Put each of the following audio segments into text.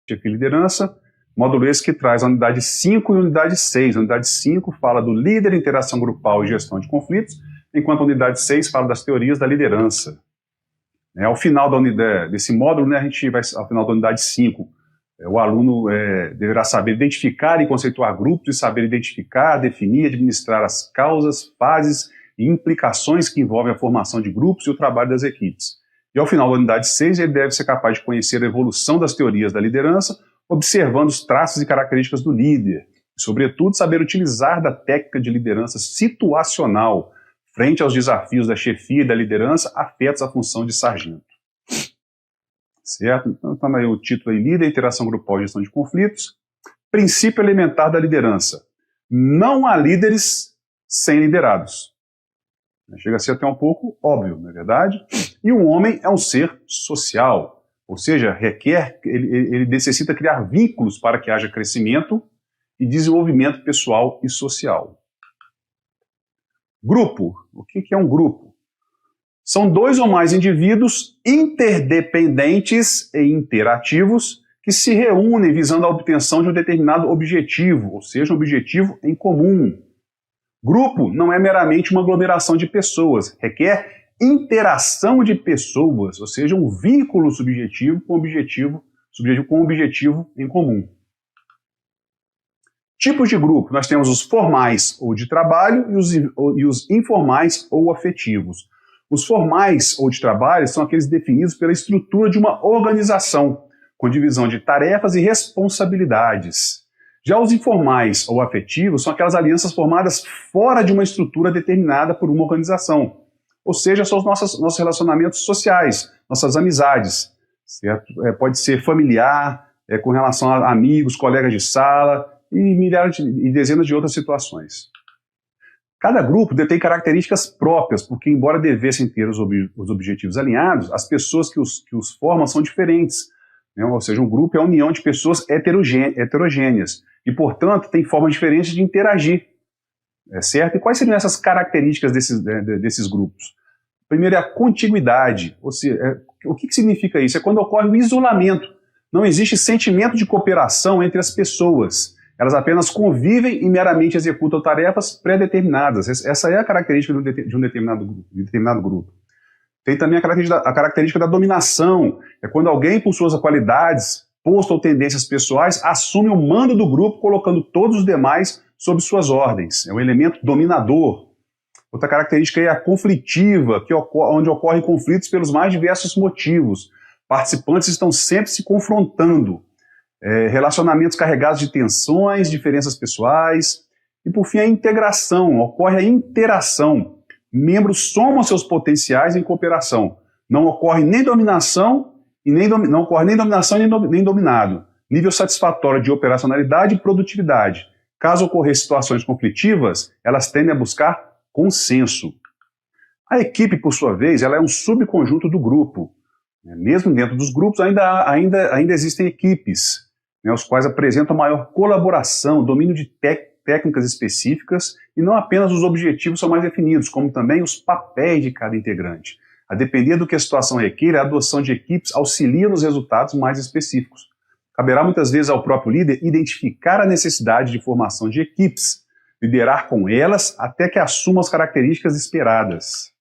chefia e liderança, módulo esse que traz a unidade 5 e a unidade 6. A unidade 5 fala do líder, interação grupal e gestão de conflitos, enquanto a unidade 6 fala das teorias da liderança. Ao final desse módulo, né, a gente vai, ao final da unidade 5, o aluno deverá saber identificar e conceituar grupos e saber identificar, definir e administrar as causas, fases e implicações que envolvem a formação de grupos e o trabalho das equipes. E ao final da unidade 6, ele deve ser capaz de conhecer a evolução das teorias da liderança, observando os traços e características do líder, e, sobretudo, saber utilizar da técnica de liderança situacional frente aos desafios da chefia e da liderança afetos à função de sargento. Certo? Então, está aí o título aí, Líder, Interação Grupal e Gestão de Conflitos. Princípio elementar da liderança. Não há líderes sem liderados. Chega a ser até um pouco óbvio, não é verdade? E o homem é um ser social, ou seja, ele necessita criar vínculos para que haja crescimento e desenvolvimento pessoal e social. Grupo. O que é um grupo? São dois ou mais indivíduos interdependentes e interativos que se reúnem visando a obtenção de um determinado objetivo, ou seja, um objetivo em comum. Grupo não é meramente uma aglomeração de pessoas, requer interação de pessoas, ou seja, um vínculo subjetivo com objetivo em comum. Tipos de grupo, nós temos os formais ou de trabalho e os informais ou afetivos. Os formais ou de trabalho são aqueles definidos pela estrutura de uma organização, com divisão de tarefas e responsabilidades. Já os informais ou afetivos são aquelas alianças formadas fora de uma estrutura determinada por uma organização. Ou seja, são os nossos relacionamentos sociais, nossas amizades. Certo? Pode ser familiar, com relação a amigos, colegas de sala e dezenas de outras situações. Cada grupo detém características próprias, porque embora devessem ter os objetivos alinhados, as pessoas que os formam são diferentes. Né? Ou seja, um grupo é a união de pessoas heterogêneas e, portanto, tem formas diferentes de interagir. Certo? E quais seriam essas características desses grupos? Primeiro é a contiguidade. Ou seja, o que significa isso? É quando ocorre o isolamento. Não existe sentimento de cooperação entre as pessoas. Elas apenas convivem e meramente executam tarefas pré-determinadas. Essa é a característica de um determinado grupo. Tem também a característica da dominação. É quando alguém, por suas qualidades, posto ou tendências pessoais, assume o mando do grupo, colocando todos os demais sob suas ordens. É um elemento dominador. Outra característica é a conflitiva, onde ocorrem conflitos pelos mais diversos motivos. Participantes estão sempre se confrontando. Relacionamentos carregados de tensões, diferenças pessoais. E, por fim, a integração. Ocorre a interação. Membros somam seus potenciais em cooperação. Não ocorre nem dominação nem dominado. Nível satisfatório de operacionalidade e produtividade. Caso ocorrer situações conflitivas, elas tendem a buscar consenso. A equipe, por sua vez, ela é um subconjunto do grupo. Mesmo dentro dos grupos, ainda existem equipes, os quais apresentam maior colaboração, domínio de técnicas específicas, e não apenas os objetivos são mais definidos, como também os papéis de cada integrante. A depender do que a situação requer, a adoção de equipes auxilia nos resultados mais específicos. Caberá muitas vezes ao próprio líder identificar a necessidade de formação de equipes, liderar com elas até que assumam as características esperadas.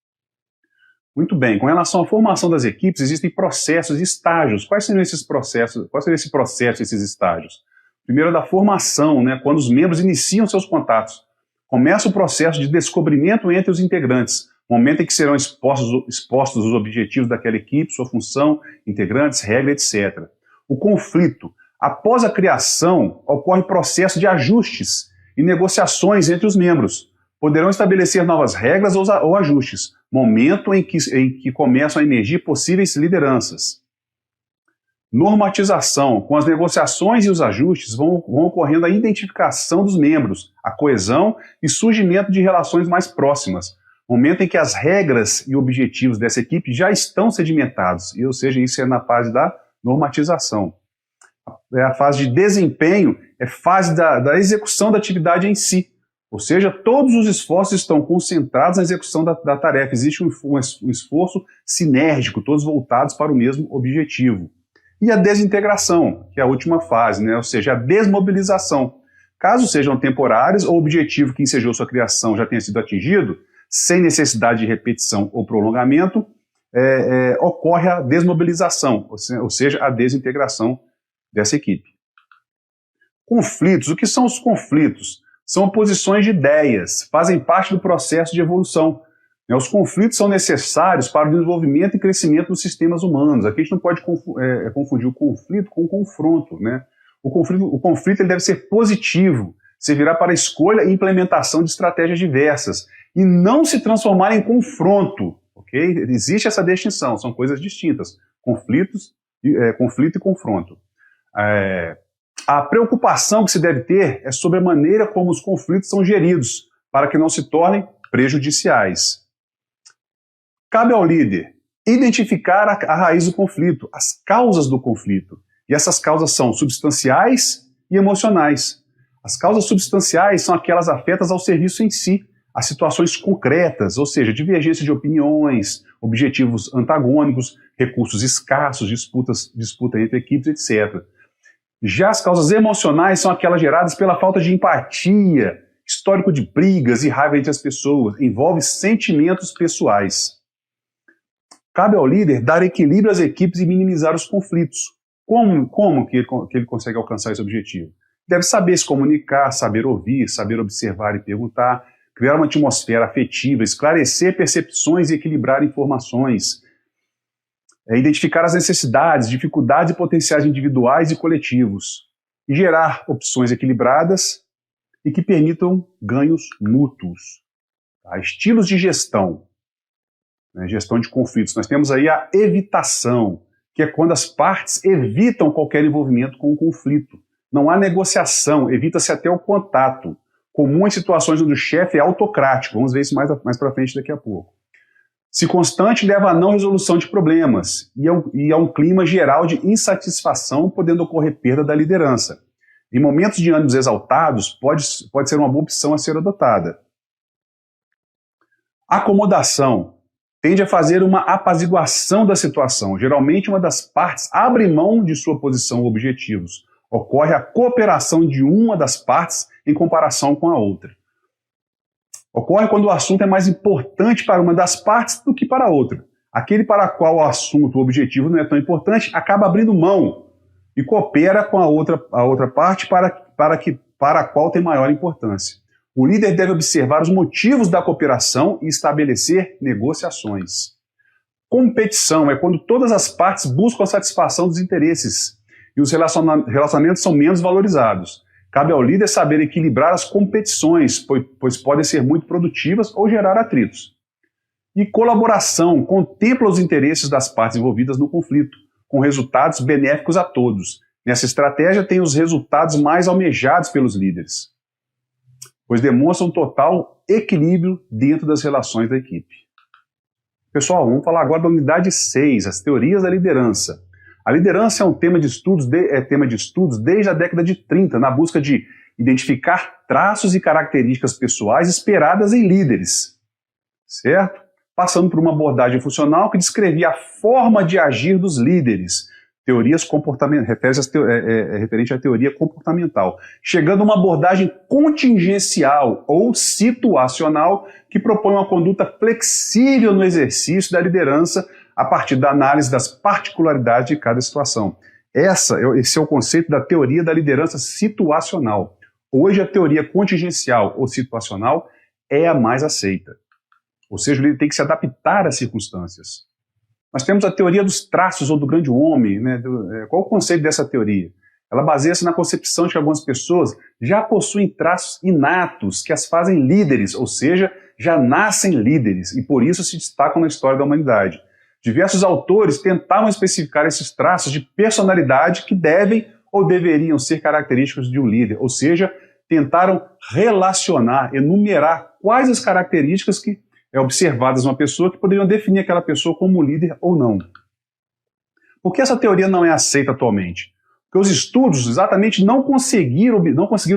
Muito bem, com relação à formação das equipes, existem processos e estágios. Quais seriam esses processos? Qual seria esse processo, esses estágios? Primeiro é da formação, quando os membros iniciam seus contatos. Começa o processo de descobrimento entre os integrantes, momento em que serão expostos os objetivos daquela equipe, sua função, integrantes, regra, etc. O conflito. Após a criação, ocorre processo de ajustes e negociações entre os membros. Poderão estabelecer novas regras ou ajustes, momento em que começam a emergir possíveis lideranças. Normatização. Com as negociações e os ajustes vão ocorrendo a identificação dos membros, a coesão e surgimento de relações mais próximas. Momento em que as regras e objetivos dessa equipe já estão sedimentados, ou seja, isso é na fase da normatização. A fase de desempenho é fase da execução da atividade em si. Ou seja, todos os esforços estão concentrados na execução da tarefa. Existe um esforço sinérgico, todos voltados para o mesmo objetivo. e a desintegração, que é a última fase, né? Ou seja, a desmobilização. Caso sejam temporários ou o objetivo que ensejou sua criação já tenha sido atingido, sem necessidade de repetição ou prolongamento, ocorre a desmobilização, ou seja, a desintegração dessa equipe. Conflitos. O que são os conflitos? São oposições de ideias, fazem parte do processo de evolução. Os conflitos são necessários para o desenvolvimento e crescimento dos sistemas humanos. Aqui a gente não pode confundir o conflito com o confronto, né? O conflito ele deve ser positivo, servirá para a escolha e implementação de estratégias diversas, e não se transformar em confronto, ok? Existe essa distinção, são coisas distintas, conflito e confronto. A preocupação que se deve ter é sobre a maneira como os conflitos são geridos, para que não se tornem prejudiciais. Cabe ao líder identificar a raiz do conflito, as causas do conflito. E essas causas são substanciais e emocionais. As causas substanciais são aquelas afetas ao serviço em si, a situações concretas, ou seja, divergência de opiniões, objetivos antagônicos, recursos escassos, disputa entre equipes, etc. Já as causas emocionais são aquelas geradas pela falta de empatia, histórico de brigas e raiva entre as pessoas, envolve sentimentos pessoais. Cabe ao líder dar equilíbrio às equipes e minimizar os conflitos. Como que ele consegue alcançar esse objetivo? Deve saber se comunicar, saber ouvir, saber observar e perguntar, criar uma atmosfera afetiva, esclarecer percepções e equilibrar informações, identificar as necessidades, dificuldades e potenciais individuais e coletivos, e gerar opções equilibradas e que permitam ganhos mútuos. Tá? Estilos de gestão, né? Gestão de conflitos. Nós temos aí a evitação, que é quando as partes evitam qualquer envolvimento com o conflito. Não há negociação, evita-se até o contato. Comum em situações onde o chefe é autocrático. Vamos ver isso mais para frente daqui a pouco. Se constante, leva à não resolução de problemas e a um clima geral de insatisfação, podendo ocorrer perda da liderança. Em momentos de ânimos exaltados, pode ser uma boa opção a ser adotada. Acomodação. Tende a fazer uma apaziguação da situação. Geralmente, uma das partes abre mão de sua posição ou objetivos. Ocorre a cooperação de uma das partes em comparação com a outra. Ocorre quando o assunto é mais importante para uma das partes do que para a outra. Aquele para qual o assunto, o objetivo não é tão importante, acaba abrindo mão e coopera com a outra parte para a qual tem maior importância. O líder deve observar os motivos da cooperação e estabelecer negociações. Competição é quando todas as partes buscam a satisfação dos interesses e os relacionamentos são menos valorizados. Cabe ao líder saber equilibrar as competições, pois podem ser muito produtivas ou gerar atritos. E colaboração contempla os interesses das partes envolvidas no conflito, com resultados benéficos a todos. Nessa estratégia tem os resultados mais almejados pelos líderes, pois demonstram total equilíbrio dentro das relações da equipe. Pessoal, vamos falar agora da unidade 6, as teorias da liderança. A liderança é um tema de estudos desde a década de 30, na busca de identificar traços e características pessoais esperadas em líderes, certo? Passando por uma abordagem funcional que descrevia a forma de agir dos líderes, referente à teoria comportamental, chegando a uma abordagem contingencial ou situacional que propõe uma conduta flexível no exercício da liderança a partir da análise das particularidades de cada situação. Esse é o conceito da teoria da liderança situacional. Hoje a teoria contingencial ou situacional é a mais aceita. Ou seja, o líder tem que se adaptar às circunstâncias. Nós temos a teoria dos traços ou do grande homem, né? Qual o conceito dessa teoria? Ela baseia-se na concepção de que algumas pessoas já possuem traços inatos que as fazem líderes, ou seja, já nascem líderes e por isso se destacam na história da humanidade. Diversos autores tentavam especificar esses traços de personalidade que devem ou deveriam ser característicos de um líder, ou seja, tentaram relacionar, enumerar quais as características que observadas numa pessoa que poderiam definir aquela pessoa como líder ou não. Por que essa teoria não é aceita atualmente? Porque os estudos exatamente não conseguiram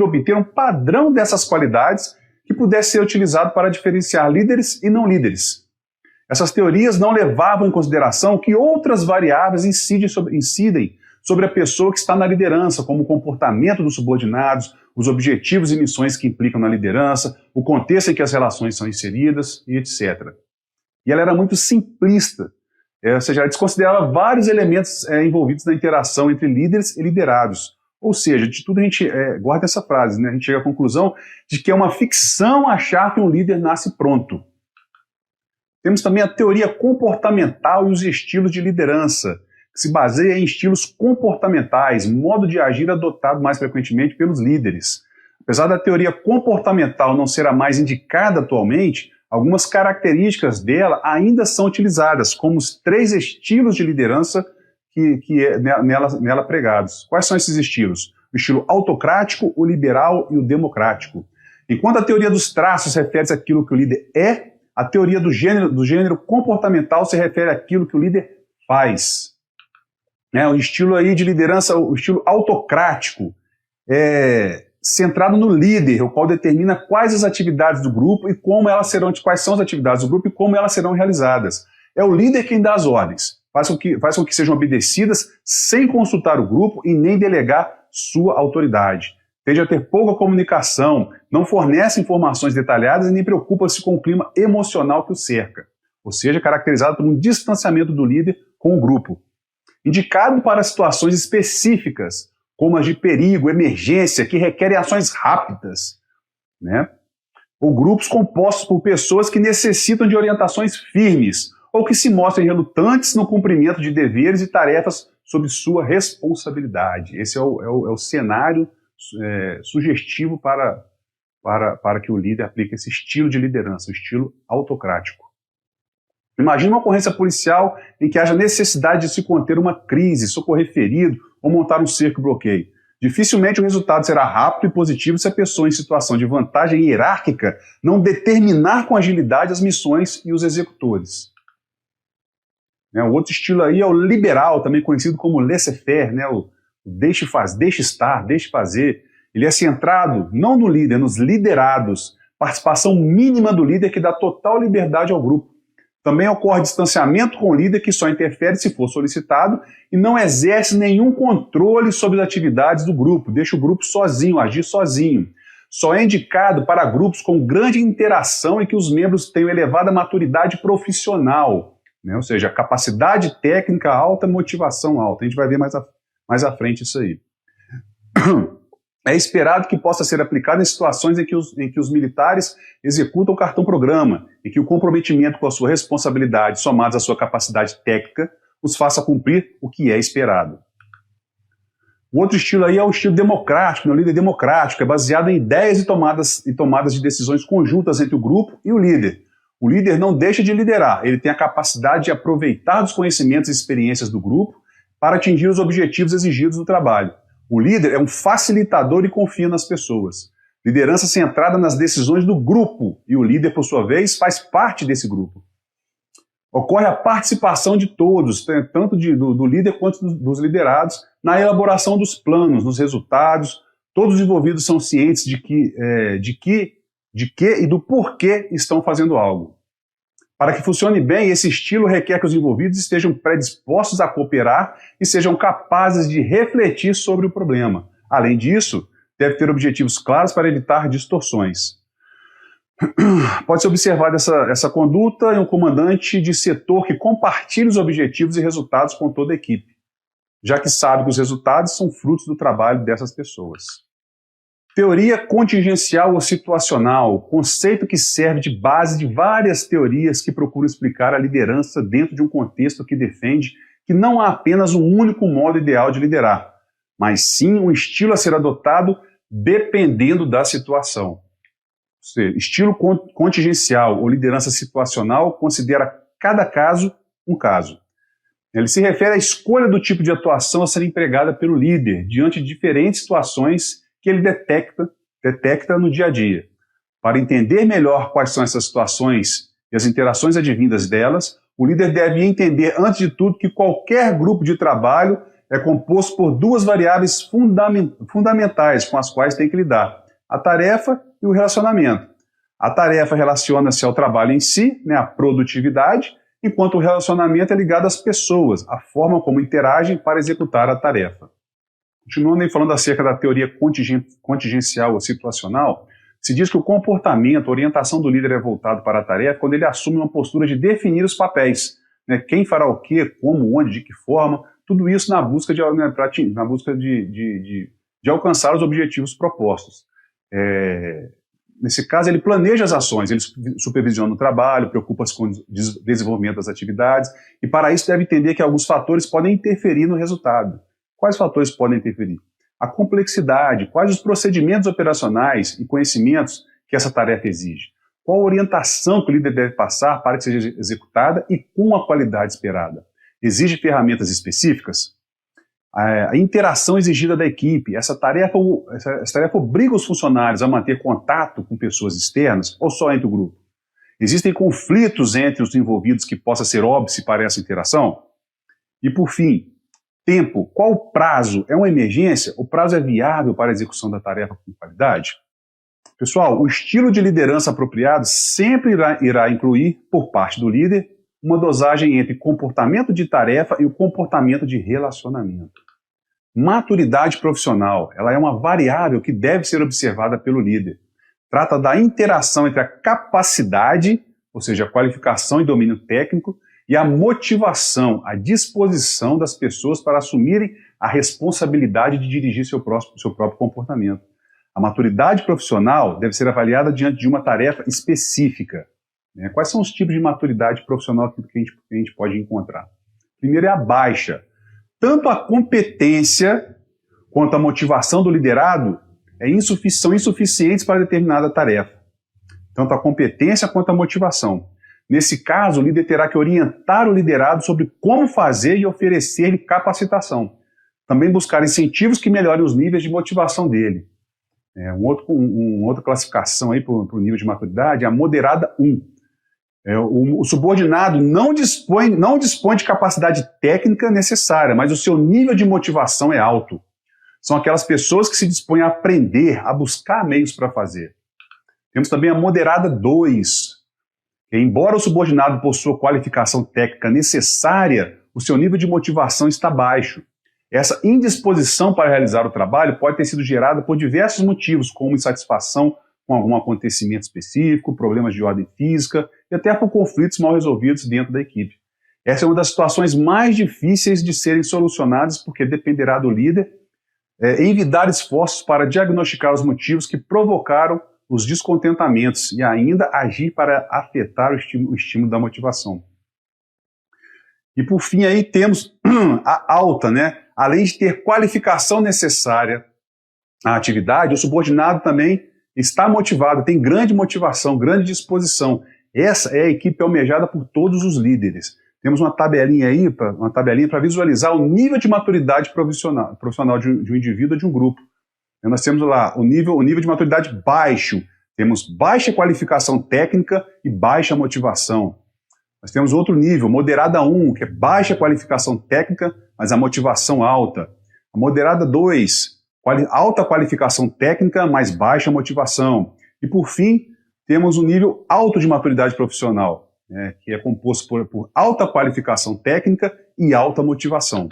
obter um padrão dessas qualidades que pudesse ser utilizado para diferenciar líderes e não líderes. Essas teorias não levavam em consideração que outras variáveis incidem sobre a pessoa que está na liderança, como o comportamento dos subordinados, os objetivos e missões que implicam na liderança, o contexto em que as relações são inseridas e etc. E ela era muito simplista, ou seja, ela desconsiderava vários elementos envolvidos na interação entre líderes e liderados. Ou seja, de tudo a gente guarda essa frase, né? A gente chega à conclusão de que é uma ficção achar que um líder nasce pronto. Temos também a teoria comportamental e os estilos de liderança, que se baseia em estilos comportamentais, modo de agir adotado mais frequentemente pelos líderes. Apesar da teoria comportamental não ser a mais indicada atualmente, algumas características dela ainda são utilizadas, como os 3 estilos de liderança que nela pregados. Quais são esses estilos? O estilo autocrático, o liberal e o democrático. Enquanto a teoria dos traços refere-se àquilo que o líder é, a teoria do gênero comportamental se refere àquilo que o líder faz. O estilo aí de liderança, o estilo autocrático, é centrado no líder, o qual determina quais as atividades do grupo e quais são as atividades do grupo e como elas serão realizadas. É o líder quem dá as ordens, faz com que sejam obedecidas sem consultar o grupo e nem delegar sua autoridade. Tende a ter pouca comunicação, não fornece informações detalhadas e nem preocupa-se com o clima emocional que o cerca, ou seja, caracterizado por um distanciamento do líder com o grupo. Indicado para situações específicas, como as de perigo, emergência, que requerem ações rápidas, né? Ou grupos compostos por pessoas que necessitam de orientações firmes, ou que se mostrem relutantes no cumprimento de deveres e tarefas sob sua responsabilidade. Esse é o cenário sugestivo para que o líder aplique esse estilo de liderança, o estilo autocrático. Imagine uma ocorrência policial em que haja necessidade de se conter uma crise, socorrer ferido ou montar um cerco e bloqueio. Dificilmente o resultado será rápido e positivo se a pessoa em situação de vantagem hierárquica não determinar com agilidade as missões e os executores. O outro estilo aí é o liberal, também conhecido como laissez-faire, o deixe estar, deixe fazer. Ele é centrado não no líder, nos liderados, participação mínima do líder que dá total liberdade ao grupo. Também ocorre distanciamento com o líder que só interfere se for solicitado e não exerce nenhum controle sobre as atividades do grupo, deixa o grupo sozinho, agir sozinho. Só é indicado para grupos com grande interação e que os membros tenham elevada maturidade profissional, ou seja, capacidade técnica alta, motivação alta. A gente vai ver mais à frente isso aí. É esperado que possa ser aplicado em situações em que os militares executam o cartão-programa e que o comprometimento com a sua responsabilidade, somados à sua capacidade técnica, os faça cumprir o que é esperado. O outro estilo aí é o estilo democrático, o líder democrático, é baseado em ideias e tomadas de decisões conjuntas entre o grupo e o líder. O líder não deixa de liderar, ele tem a capacidade de aproveitar os conhecimentos e experiências do grupo para atingir os objetivos exigidos do trabalho. O líder é um facilitador e confia nas pessoas. Liderança centrada nas decisões do grupo, e o líder, por sua vez, faz parte desse grupo. Ocorre a participação de todos, tanto do líder quanto dos liderados, na elaboração dos planos, nos resultados. Todos os envolvidos são cientes de que e do porquê estão fazendo algo. Para que funcione bem, esse estilo requer que os envolvidos estejam predispostos a cooperar e sejam capazes de refletir sobre o problema. Além disso, deve ter objetivos claros para evitar distorções. Pode-se observar essa conduta em um comandante de setor que compartilha os objetivos e resultados com toda a equipe, já que sabe que os resultados são frutos do trabalho dessas pessoas. Teoria contingencial ou situacional, conceito que serve de base de várias teorias que procuram explicar a liderança dentro de um contexto que defende que não há apenas um único modo ideal de liderar, mas sim um estilo a ser adotado dependendo da situação. Ou seja, estilo contingencial ou liderança situacional considera cada caso um caso. Ele se refere à escolha do tipo de atuação a ser empregada pelo líder diante de diferentes situações que ele detecta no dia a dia. Para entender melhor quais são essas situações e as interações advindas delas, o líder deve entender, antes de tudo, que qualquer grupo de trabalho é composto por 2 variáveis fundamentais com as quais tem que lidar: a tarefa e o relacionamento. A tarefa relaciona-se ao trabalho em si, a produtividade, enquanto o relacionamento é ligado às pessoas, à forma como interagem para executar a tarefa. Continuando aí falando acerca da teoria contingencial ou situacional, se diz que o comportamento, a orientação do líder é voltado para a tarefa quando ele assume uma postura de definir os papéis, né, quem fará o quê, como, onde, de que forma, tudo isso na busca de alcançar os objetivos propostos. Nesse caso, ele planeja as ações, ele supervisiona o trabalho, preocupa-se com o desenvolvimento das atividades, e para isso deve entender que alguns fatores podem interferir no resultado. Quais fatores podem interferir? A complexidade, quais os procedimentos operacionais e conhecimentos que essa tarefa exige? Qual a orientação que o líder deve passar para que seja executada e com a qualidade esperada? Exige ferramentas específicas? A interação exigida da equipe, essa tarefa obriga os funcionários a manter contato com pessoas externas ou só entre o grupo? Existem conflitos entre os envolvidos que possa ser óbice para essa interação? E por fim, tempo, qual o prazo? É uma emergência? O prazo é viável para a execução da tarefa com qualidade? Pessoal, o estilo de liderança apropriado sempre irá incluir, por parte do líder, uma dosagem entre comportamento de tarefa e o comportamento de relacionamento. Maturidade profissional, ela é uma variável que deve ser observada pelo líder. Trata da interação entre a capacidade, ou seja, a qualificação e domínio técnico, e a motivação, a disposição das pessoas para assumirem a responsabilidade de dirigir seu próprio comportamento. A maturidade profissional deve ser avaliada diante de uma tarefa específica. Quais são os tipos de maturidade profissional que a gente pode encontrar? Primeiro é a baixa. Tanto a competência quanto a motivação do liderado são insuficientes para determinada tarefa. Tanto a competência quanto a motivação. Nesse caso, o líder terá que orientar o liderado sobre como fazer e oferecer-lhe capacitação. Também buscar incentivos que melhorem os níveis de motivação dele. Uma outra classificação para o nível de maturidade é a moderada 1. O subordinado não dispõe de capacidade técnica necessária, mas o seu nível de motivação é alto. São aquelas pessoas que se dispõem a aprender, a buscar meios para fazer. Temos também a moderada 2. Embora o subordinado possua qualificação técnica necessária, o seu nível de motivação está baixo. Essa indisposição para realizar o trabalho pode ter sido gerada por diversos motivos, como insatisfação com algum acontecimento específico, problemas de ordem física e até por conflitos mal resolvidos dentro da equipe. Essa é uma das situações mais difíceis de serem solucionadas porque dependerá do líder envidar esforços para diagnosticar os motivos que provocaram os descontentamentos e ainda agir para afetar o estímulo da motivação. E por fim aí temos a alta, Além de ter qualificação necessária à atividade, o subordinado também está motivado, tem grande motivação, grande disposição. Essa é a equipe almejada por todos os líderes. Temos uma tabelinha para visualizar o nível de maturidade profissional de um indivíduo ou de um grupo. Nós temos lá o nível de maturidade baixo, temos baixa qualificação técnica e baixa motivação. Nós temos outro nível, moderada 1, que é baixa qualificação técnica, mas a motivação alta. A moderada 2, alta qualificação técnica, mas baixa motivação. E por fim, temos o nível alto de maturidade profissional, que é composto por alta qualificação técnica e alta motivação.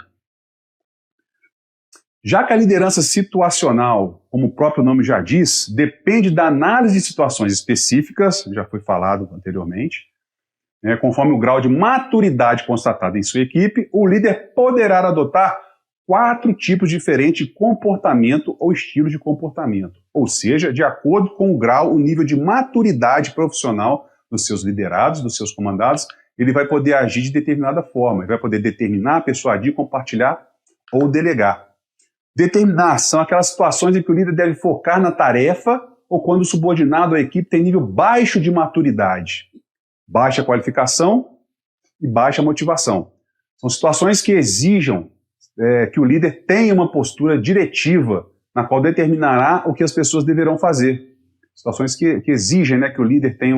Já que a liderança situacional, como o próprio nome já diz, depende da análise de situações específicas, já foi falado anteriormente, conforme o grau de maturidade constatado em sua equipe, o líder poderá adotar 4 tipos diferentes de comportamento ou estilo de comportamento, ou seja, de acordo com o grau, o nível de maturidade profissional dos seus liderados, dos seus comandados, ele vai poder agir de determinada forma, ele vai poder determinar, persuadir, compartilhar ou delegar. Determinar são aquelas situações em que o líder deve focar na tarefa ou quando o subordinado à equipe tem nível baixo de maturidade, baixa qualificação e baixa motivação. São situações que exijam que o líder tenha uma postura diretiva na qual determinará o que as pessoas deverão fazer. Situações que exigem que o líder tenha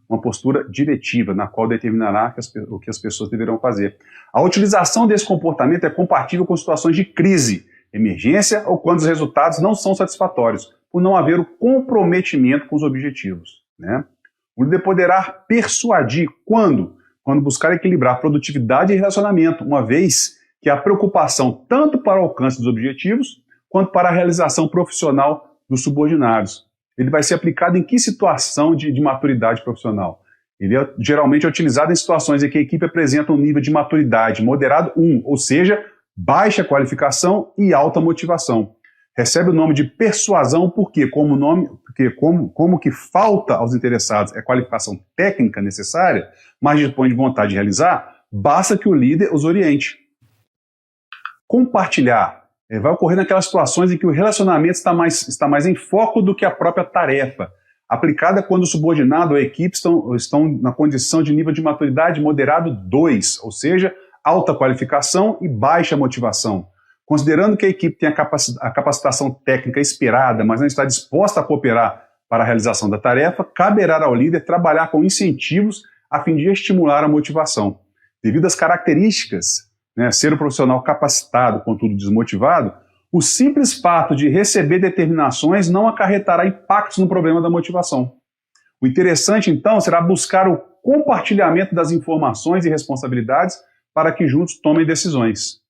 uma postura diretiva na qual determinará o que as pessoas deverão fazer. A utilização desse comportamento é compatível com situações de crise, emergência ou quando os resultados não são satisfatórios, por não haver o comprometimento com os objetivos. O líder poderá persuadir quando quando buscar equilibrar produtividade e relacionamento, uma vez que a preocupação tanto para o alcance dos objetivos, quanto para a realização profissional dos subordinados. Ele vai ser aplicado em que situação de maturidade profissional? Ele geralmente é utilizado em situações em que a equipe apresenta um nível de maturidade moderado 1, ou seja, baixa qualificação e alta motivação. Recebe o nome de persuasão porque como que falta aos interessados é a qualificação técnica necessária, mas dispõe de vontade de realizar, basta que o líder os oriente. Compartilhar vai ocorrer naquelas situações em que o relacionamento está mais em foco do que a própria tarefa, aplicada quando o subordinado ou a equipe estão na condição de nível de maturidade moderado 2, ou seja, alta qualificação e baixa motivação. Considerando que a equipe tem a capacitação técnica esperada, mas não está disposta a cooperar para a realização da tarefa, caberá ao líder trabalhar com incentivos a fim de estimular a motivação. Devido às características, ser um profissional capacitado, contudo desmotivado, o simples fato de receber determinações não acarretará impactos no problema da motivação. O interessante, então, será buscar o compartilhamento das informações e responsabilidades para que juntos tomem decisões.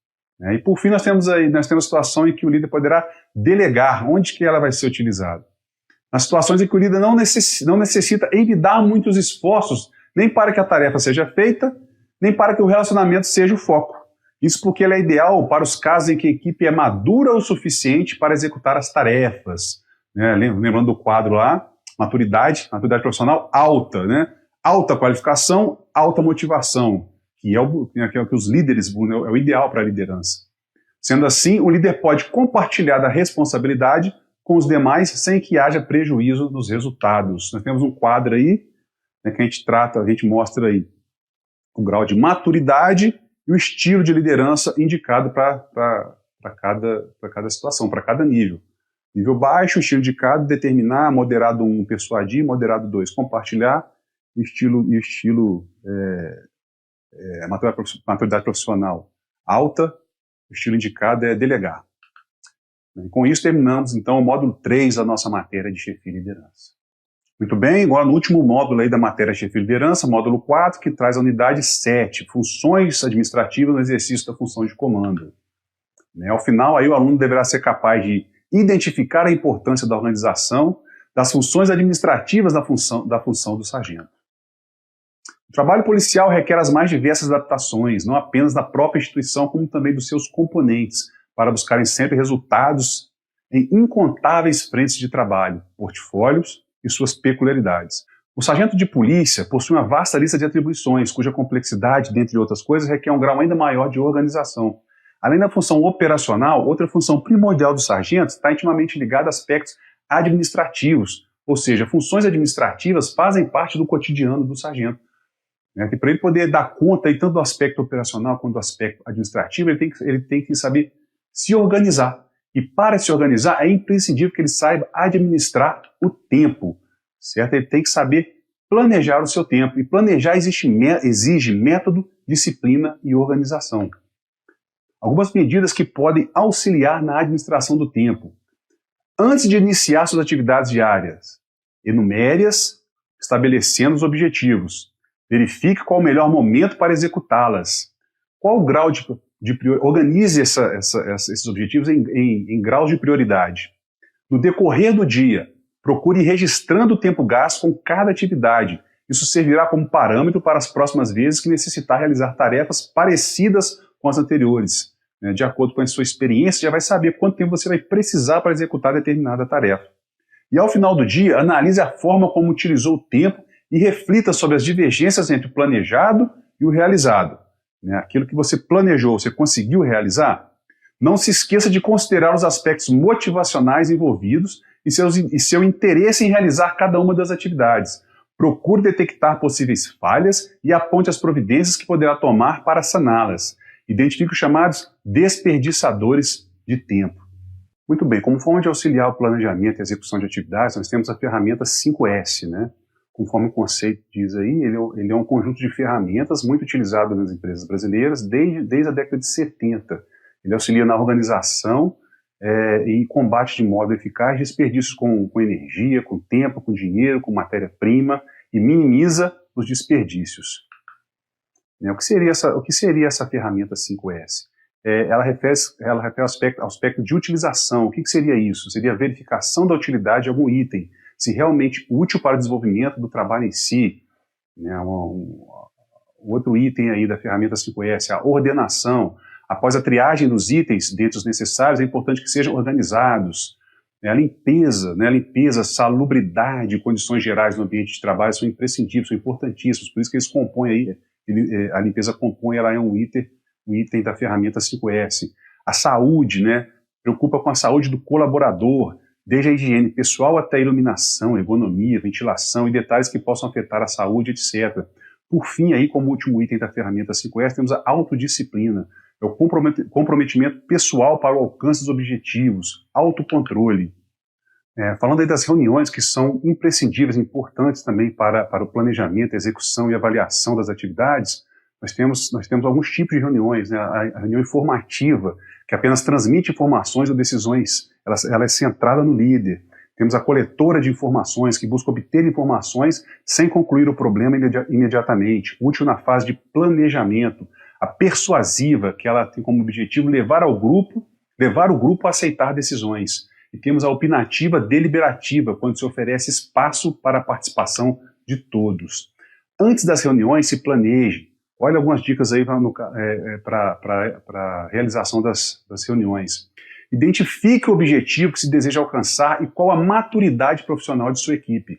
E por fim, nós temos a situação em que o líder poderá delegar, onde que ela vai ser utilizada. Nas situações em que o líder não necessita envidar muitos esforços, nem para que a tarefa seja feita, nem para que o relacionamento seja o foco. Isso porque ela é ideal para os casos em que a equipe é madura o suficiente para executar as tarefas. Lembrando do quadro lá, maturidade profissional alta, alta qualificação, alta motivação, que é o que os líderes, é o ideal para a liderança. Sendo assim, o líder pode compartilhar da responsabilidade com os demais sem que haja prejuízo nos resultados. Nós temos um quadro aí, que a gente mostra aí o grau de maturidade e o estilo de liderança indicado para cada situação, para cada nível. Nível baixo, o estilo indicado, determinar, moderado 1, persuadir, moderado 2, compartilhar, maturidade profissional alta, o estilo indicado é delegar. E com isso terminamos, então, o módulo 3 da nossa matéria de chefia e liderança. Muito bem, agora no último módulo aí da matéria chefia e liderança, módulo 4, que traz a unidade 7, funções administrativas no exercício da função de comando. Ao final, aí o aluno deverá ser capaz de identificar a importância da organização, das funções administrativas da função do sargento. O trabalho policial requer as mais diversas adaptações, não apenas da própria instituição, como também dos seus componentes, para buscarem sempre resultados em incontáveis frentes de trabalho, portfólios e suas peculiaridades. O sargento de polícia possui uma vasta lista de atribuições, cuja complexidade, dentre outras coisas, requer um grau ainda maior de organização. Além da função operacional, outra função primordial do sargento está intimamente ligada a aspectos administrativos, ou seja, funções administrativas fazem parte do cotidiano do sargento. Que para ele poder dar conta tanto do aspecto operacional quanto do aspecto administrativo, ele tem que saber se organizar. E para se organizar, é imprescindível que ele saiba administrar o tempo, certo? Ele tem que saber planejar o seu tempo. E planejar exige método, disciplina e organização. Algumas medidas que podem auxiliar na administração do tempo. Antes de iniciar suas atividades diárias, enumere-as, estabelecendo os objetivos. Verifique qual o melhor momento para executá-las. Qual o grau organize esses objetivos em graus de prioridade. No decorrer do dia, procure ir registrando o tempo gasto com cada atividade. Isso servirá como parâmetro para as próximas vezes que necessitar realizar tarefas parecidas com as anteriores. De acordo com a sua experiência, já vai saber quanto tempo você vai precisar para executar determinada tarefa. E ao final do dia, analise a forma como utilizou o tempo e reflita sobre as divergências entre o planejado e o realizado. Aquilo que você planejou, você conseguiu realizar? Não se esqueça de considerar os aspectos motivacionais envolvidos e seu interesse em realizar cada uma das atividades. Procure detectar possíveis falhas e aponte as providências que poderá tomar para saná-las. Identifique os chamados desperdiçadores de tempo. Muito bem, como forma de auxiliar o planejamento e execução de atividades, nós temos a ferramenta 5S, Conforme o conceito diz aí, ele é um conjunto de ferramentas muito utilizado nas empresas brasileiras desde a década de 70. Ele auxilia na organização e combate de modo eficaz desperdícios com energia, com tempo, com dinheiro, com matéria-prima e minimiza os desperdícios. Né? O que seria essa ferramenta 5S? Ela refere ao aspecto de utilização. O que seria isso? Seria a verificação da utilidade de algum item, se realmente útil para o desenvolvimento do trabalho em si. Né? Outro item aí da ferramenta 5S, a ordenação. Após a triagem dos itens, dentre os necessários, é importante que sejam organizados. A limpeza, né? A limpeza, salubridade, condições gerais no ambiente de trabalho são imprescindíveis, são importantíssimos, por isso que eles compõem aí, a limpeza compõe, ela é um item da ferramenta 5S. A saúde, né? Preocupa com a saúde do colaborador, desde a higiene pessoal até a iluminação, ergonomia, ventilação e detalhes que possam afetar a saúde, etc. Por fim, aí, como último item da ferramenta 5S, temos a autodisciplina, é o comprometimento pessoal para o alcance dos objetivos, autocontrole. Falando aí das reuniões que são imprescindíveis, importantes também para o planejamento, execução e avaliação das atividades, nós temos alguns tipos de reuniões, né? A reunião informativa, que apenas transmite informações ou decisões, ela é centrada no líder. Temos a coletora de informações, que busca obter informações sem concluir o problema imediatamente, útil na fase de planejamento. A persuasiva, que ela tem como objetivo levar o grupo a aceitar decisões. E temos a opinativa deliberativa, quando se oferece espaço para a participação de todos. Antes das reuniões, se planeje. Olha algumas dicas aí para a realização das reuniões. Identifique o objetivo que se deseja alcançar e qual a maturidade profissional de sua equipe.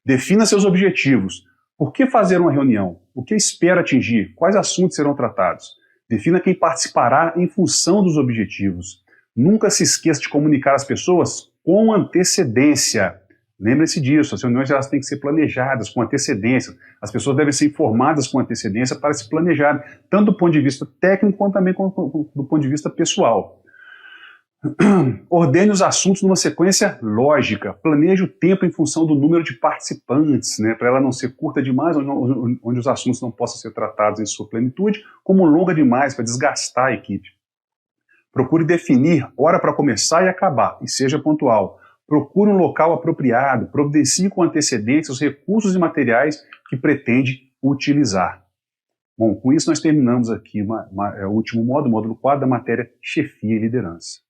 Defina seus objetivos. Por que fazer uma reunião? O que espera atingir? Quais assuntos serão tratados? Defina quem participará em função dos objetivos. Nunca se esqueça de comunicar às pessoas com antecedência. Lembre-se disso, as reuniões elas têm que ser planejadas com antecedência. As pessoas devem ser informadas com antecedência para se planejarem, tanto do ponto de vista técnico quanto também do ponto de vista pessoal. Ordene os assuntos numa sequência lógica. Planeje o tempo em função do número de participantes, né, para ela não ser curta demais, onde os assuntos não possam ser tratados em sua plenitude, como longa demais, para desgastar a equipe. Procure definir hora para começar e acabar, e seja pontual. Procure um local apropriado, providencie com antecedência os recursos e materiais que pretende utilizar. Bom, com isso nós terminamos aqui o último módulo, o módulo 4 da matéria Chefia e Liderança.